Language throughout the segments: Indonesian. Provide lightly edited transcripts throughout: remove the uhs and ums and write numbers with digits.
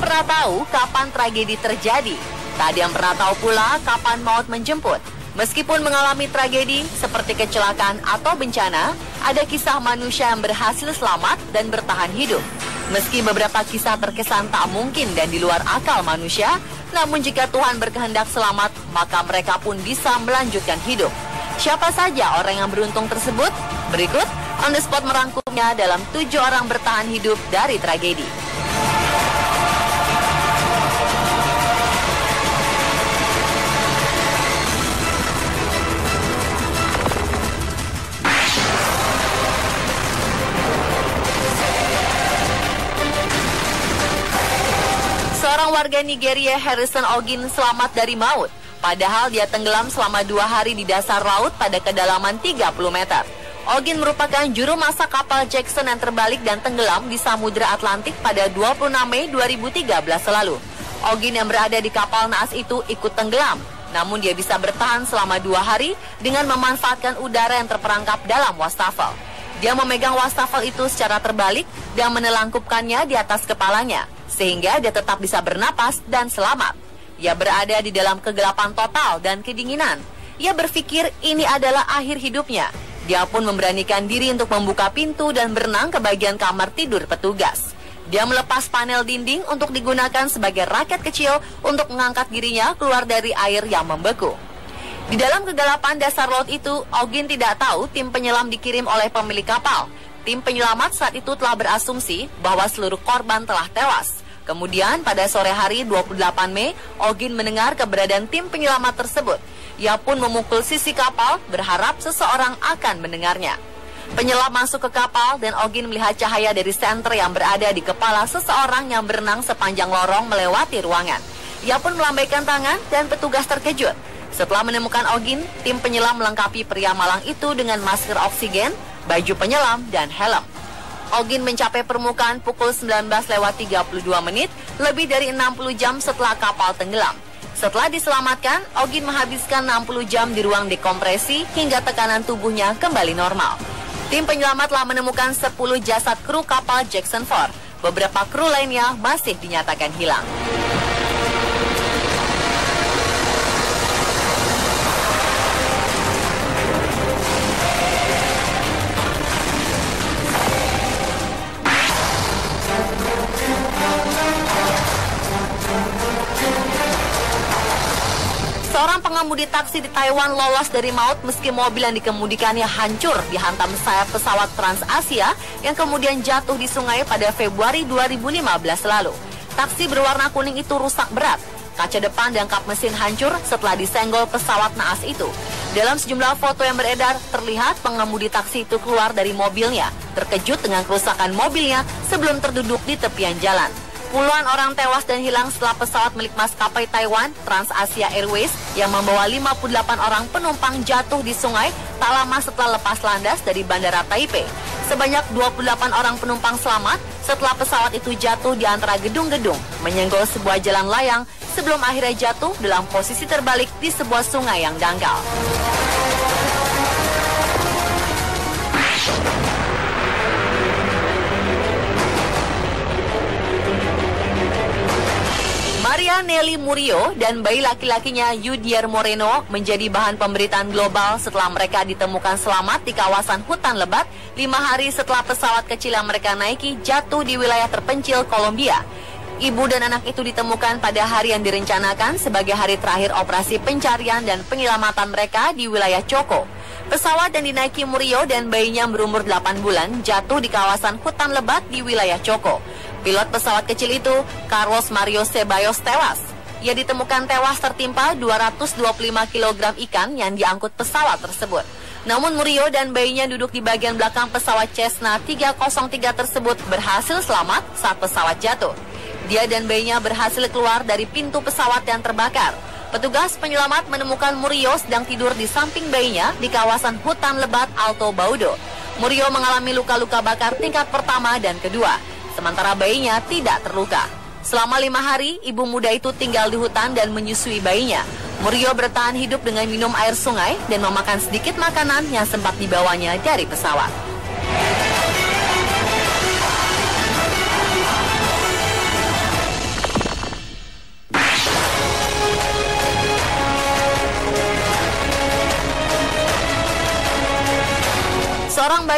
pernah tahu kapan tragedi terjadi. Tak ada yang pernah tahu pula kapan maut menjemput. Meskipun mengalami tragedi seperti kecelakaan atau bencana, ada kisah manusia yang berhasil selamat dan bertahan hidup. Meski beberapa kisah terkesan tak mungkin dan di luar akal manusia, namun jika Tuhan berkehendak selamat, maka mereka pun bisa melanjutkan hidup. Siapa saja orang yang beruntung tersebut? Berikut On The Spot merangkumnya dalam 7 orang bertahan hidup dari tragedi. Seorang warga Nigeria, Harrison Ogin, selamat dari maut. Padahal dia tenggelam selama 2 hari di dasar laut pada kedalaman 30 meter. Ogin merupakan juru masak kapal Jackson yang terbalik dan tenggelam di Samudra Atlantik pada 26 Mei 2013 lalu. Ogin yang berada di kapal naas itu ikut tenggelam, namun dia bisa bertahan selama 2 hari dengan memanfaatkan udara yang terperangkap dalam wastafel. Dia memegang wastafel itu secara terbalik dan menelangkupkannya di atas kepalanya, sehingga dia tetap bisa bernapas dan selamat. Ia berada di dalam kegelapan total dan kedinginan. Ia berpikir ini adalah akhir hidupnya. Dia pun memberanikan diri untuk membuka pintu dan berenang ke bagian kamar tidur petugas. Dia melepas panel dinding untuk digunakan sebagai raket kecil untuk mengangkat dirinya keluar dari air yang membeku. Di dalam kegelapan dasar laut itu, Ogin tidak tahu tim penyelam dikirim oleh pemilik kapal. Tim penyelamat saat itu telah berasumsi bahwa seluruh korban telah tewas. Kemudian pada sore hari 28 Mei, Ogin mendengar keberadaan tim penyelamat tersebut. Ia pun memukul sisi kapal berharap seseorang akan mendengarnya. Penyelam masuk ke kapal dan Ogin melihat cahaya dari senter yang berada di kepala seseorang yang berenang sepanjang lorong melewati ruangan. Ia pun melambaikan tangan dan petugas terkejut. Setelah menemukan Ogin, tim penyelam melengkapi pria malang itu dengan masker oksigen, baju penyelam, dan helm. Ogin mencapai permukaan pukul 19:32 menit, lebih dari 60 jam setelah kapal tenggelam. Setelah diselamatkan, Ogin menghabiskan 60 jam di ruang dekompresi hingga tekanan tubuhnya kembali normal. Tim penyelamat telah menemukan 10 jasad kru kapal Jackson 4. Beberapa kru lainnya masih dinyatakan hilang. Seorang pengemudi taksi di Taiwan lolos dari maut meski mobil yang dikemudikannya hancur dihantam sayap pesawat TransAsia yang kemudian jatuh di sungai pada Februari 2015 lalu. Taksi berwarna kuning itu rusak berat. Kaca depan dan kap mesin hancur setelah disenggol pesawat naas itu. Dalam sejumlah foto yang beredar, terlihat pengemudi taksi itu keluar dari mobilnya, terkejut dengan kerusakan mobilnya sebelum terduduk di tepian jalan. Puluhan orang tewas dan hilang setelah pesawat milik maskapai Taiwan, TransAsia Airways, yang membawa 58 orang penumpang jatuh di sungai tak lama setelah lepas landas dari Bandara Taipei. Sebanyak 28 orang penumpang selamat setelah pesawat itu jatuh di antara gedung-gedung, menyenggol sebuah jalan layang sebelum akhirnya jatuh dalam posisi terbalik di sebuah sungai yang dangkal. Maria Nelly Murillo dan bayi laki-lakinya Yudier Moreno menjadi bahan pemberitaan global setelah mereka ditemukan selamat di kawasan hutan lebat 5 hari setelah pesawat kecil yang mereka naiki jatuh di wilayah terpencil Kolombia. Ibu dan anak itu ditemukan pada hari yang direncanakan sebagai hari terakhir operasi pencarian dan penyelamatan mereka di wilayah Choco. Pesawat yang dinaiki Murillo dan bayinya berumur 8 bulan jatuh di kawasan hutan lebat di wilayah Choco. Pilot pesawat kecil itu, Carlos Mario Ceballos, tewas. Ia ditemukan tewas tertimpa 225 kg ikan yang diangkut pesawat tersebut. Namun Murillo dan bayinya duduk di bagian belakang pesawat Cessna 303 tersebut berhasil selamat saat pesawat jatuh. Dia dan bayinya berhasil keluar dari pintu pesawat yang terbakar. Petugas penyelamat menemukan Murillo sedang tidur di samping bayinya di kawasan hutan lebat Alto Baudo. Murillo mengalami luka-luka bakar tingkat pertama dan kedua. Sementara bayinya tidak terluka. Selama 5 hari, ibu muda itu tinggal di hutan dan menyusui bayinya. Murillo bertahan hidup dengan minum air sungai dan memakan sedikit makanan yang sempat dibawanya dari pesawat.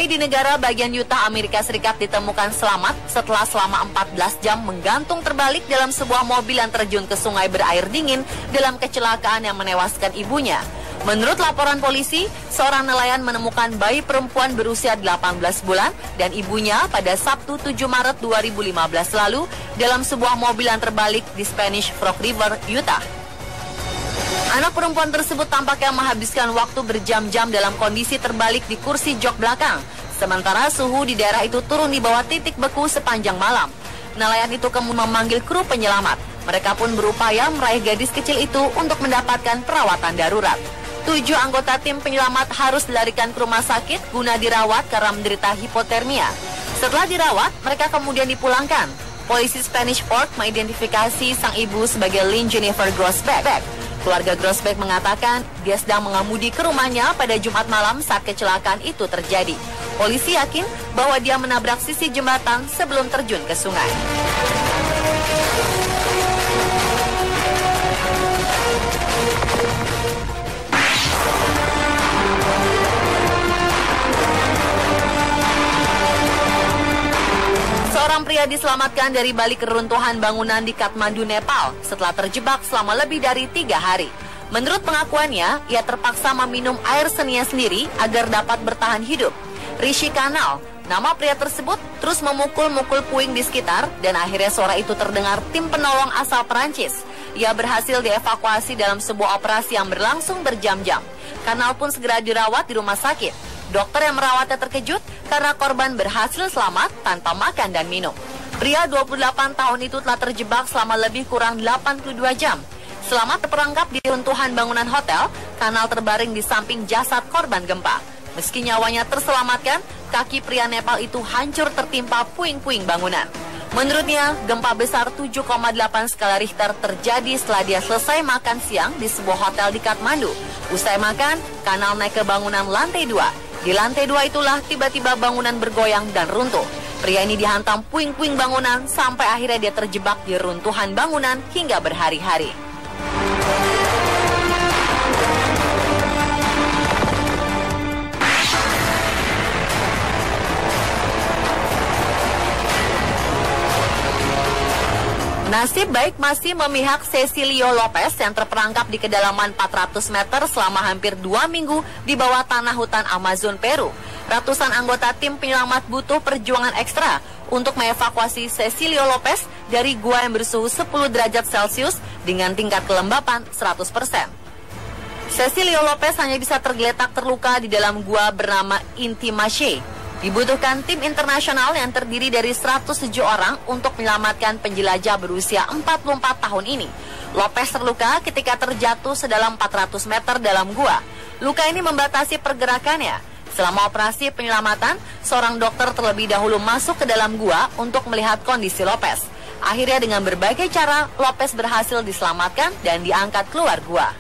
Bayi di negara bagian Utah, Amerika Serikat ditemukan selamat setelah selama 14 jam menggantung terbalik dalam sebuah mobil yang terjun ke sungai berair dingin dalam kecelakaan yang menewaskan ibunya. Menurut laporan polisi, seorang nelayan menemukan bayi perempuan berusia 18 bulan dan ibunya pada Sabtu 7 Maret 2015 lalu dalam sebuah mobil yang terbalik di Spanish Fork River, Utah. Anak perempuan tersebut tampaknya menghabiskan waktu berjam-jam dalam kondisi terbalik di kursi jok belakang. Sementara suhu di daerah itu turun di bawah titik beku sepanjang malam. Nelayan itu kemudian memanggil kru penyelamat. Mereka pun berupaya meraih gadis kecil itu untuk mendapatkan perawatan darurat. 7 anggota tim penyelamat harus dilarikan ke rumah sakit guna dirawat karena menderita hipotermia. Setelah dirawat, mereka kemudian dipulangkan. Polisi Spanish Fork mengidentifikasi sang ibu sebagai Lynn Jennifer Grossbeck. Keluarga Grossbeck mengatakan dia sedang mengemudi ke rumahnya pada Jumat malam saat kecelakaan itu terjadi. Polisi yakin bahwa dia menabrak sisi jembatan sebelum terjun ke sungai. Seorang pria diselamatkan dari balik keruntuhan bangunan di Kathmandu, Nepal setelah terjebak selama lebih dari 3 hari. Menurut pengakuannya, ia terpaksa meminum air seninya sendiri agar dapat bertahan hidup. Rishi Kanal, nama pria tersebut, terus memukul-mukul puing di sekitar dan akhirnya suara itu terdengar tim penolong asal Perancis. Ia berhasil dievakuasi dalam sebuah operasi yang berlangsung berjam-jam. Kanal pun segera dirawat di rumah sakit. Dokter yang merawatnya terkejut karena korban berhasil selamat tanpa makan dan minum. Pria 28 tahun itu telah terjebak selama lebih kurang 82 jam. Selama terperangkap di runtuhan bangunan hotel, Kanal terbaring di samping jasad korban gempa. Meski nyawanya terselamatkan, kaki pria Nepal itu hancur tertimpa puing-puing bangunan. Menurutnya, gempa besar 7,8 skala Richter terjadi setelah dia selesai makan siang di sebuah hotel di Kathmandu. Usai makan, Kanal naik ke bangunan lantai 2. Di lantai 2 itulah tiba-tiba bangunan bergoyang dan runtuh. Pria ini dihantam puing-puing bangunan sampai akhirnya dia terjebak di runtuhan bangunan hingga berhari-hari. Nasib baik masih memihak Cecilio Lopez yang terperangkap di kedalaman 400 meter selama hampir 2 minggu di bawah tanah hutan Amazon, Peru. Ratusan anggota tim penyelamat butuh perjuangan ekstra untuk mengevakuasi Cecilio Lopez dari gua yang bersuhu 10 derajat Celcius dengan tingkat kelembapan 100%. Cecilio Lopez hanya bisa tergeletak terluka di dalam gua bernama Intimache. Dibutuhkan tim internasional yang terdiri dari 107 orang untuk menyelamatkan penjelajah berusia 44 tahun ini. Lopez terluka ketika terjatuh sedalam 400 meter dalam gua. Luka ini membatasi pergerakannya. Selama operasi penyelamatan, seorang dokter terlebih dahulu masuk ke dalam gua untuk melihat kondisi Lopez. Akhirnya dengan berbagai cara, Lopez berhasil diselamatkan dan diangkat keluar gua.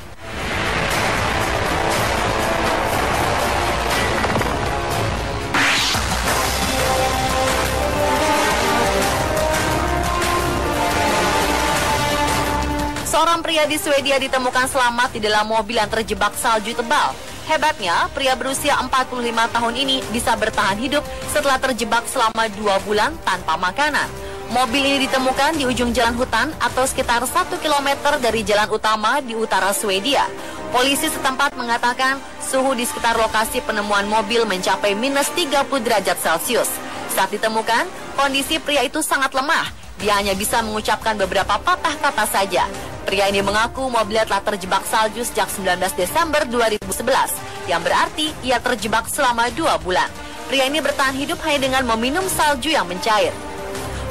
Seorang pria di Swedia ditemukan selamat di dalam mobil yang terjebak salju tebal. Hebatnya, pria berusia 45 tahun ini bisa bertahan hidup setelah terjebak selama 2 bulan tanpa makanan. Mobil ini ditemukan di ujung jalan hutan atau sekitar 1 km dari jalan utama di utara Swedia. Polisi setempat mengatakan suhu di sekitar lokasi penemuan mobil mencapai minus 30 derajat Celcius. Saat ditemukan, kondisi pria itu sangat lemah. Dia hanya bisa mengucapkan beberapa patah kata saja. Pria ini mengaku mobilnya telah terjebak salju sejak 19 Desember 2011, yang berarti ia terjebak selama 2 bulan. Pria ini bertahan hidup hanya dengan meminum salju yang mencair.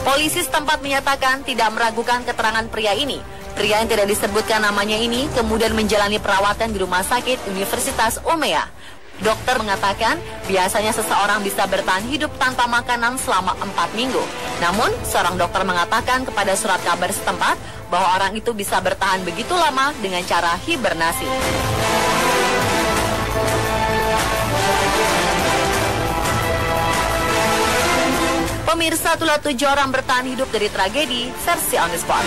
Polisi setempat menyatakan tidak meragukan keterangan pria ini. Pria yang tidak disebutkan namanya ini kemudian menjalani perawatan di rumah sakit Universitas Umea. Dokter mengatakan biasanya seseorang bisa bertahan hidup tanpa makanan selama 4 minggu. Namun, seorang dokter mengatakan kepada surat kabar setempat bahwa orang itu bisa bertahan begitu lama dengan cara hibernasi. Pemirsa, itulah 7 orang bertahan hidup dari tragedi versi On The Spot.